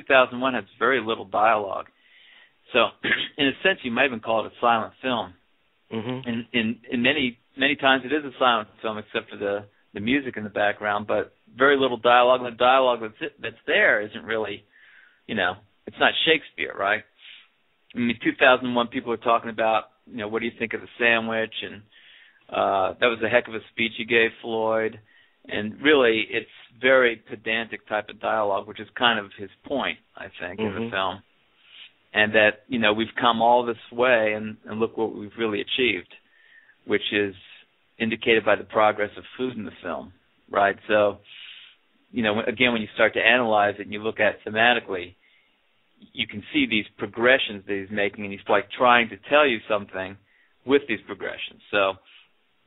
2001 has very little dialogue. So, in a sense, you might even call it a silent film. Mm-hmm. In many times it is a silent film, except for the music in the background, but very little dialogue. And the dialogue that's there isn't really, it's not Shakespeare, right? I mean, 2001, people were talking about, what do you think of the sandwich? And that was a heck of a speech he gave Floyd. And really, it's very pedantic type of dialogue, which is kind of his point, I think, in the film. And that, we've come all this way, and look what we've really achieved, which is indicated by the progress of food in the film, right? So, again, when you start to analyze it and you look at it thematically, you can see these progressions that he's making, and he's like trying to tell you something with these progressions. So,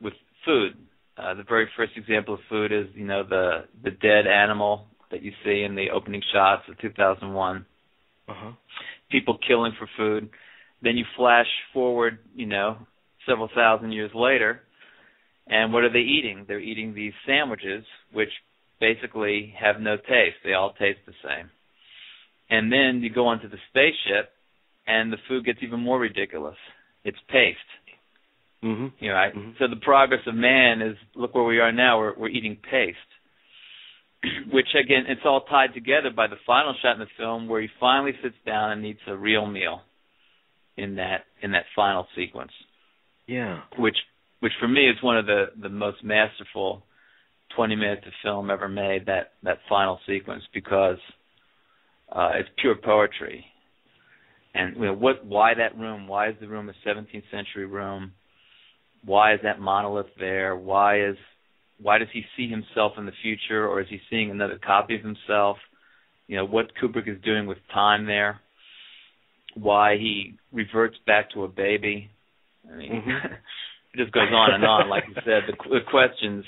with food, the very first example of food is, the dead animal that you see in the opening shots of 2001. People killing for food. Then you flash forward, several thousand years later, and what are they eating? They're eating these sandwiches, which basically have no taste. They all taste the same. And then you go onto the spaceship, and the food gets even more ridiculous. It's paste. Right? So the progress of man is, look where we are now. We're eating paste, which, again, it's all tied together by the final shot in the film where he finally sits down and eats a real meal in that final sequence. Yeah. Which for me is one of the most masterful 20 minutes of film ever made, that final sequence, because it's pure poetry. And why that room? Why is the room a 17th century room? Why is that monolith there? Why does he see himself in the future, or is he seeing another copy of himself? What Kubrick is doing with time there. Why he reverts back to a baby. I mean, it just goes on and on. Like you said, the questions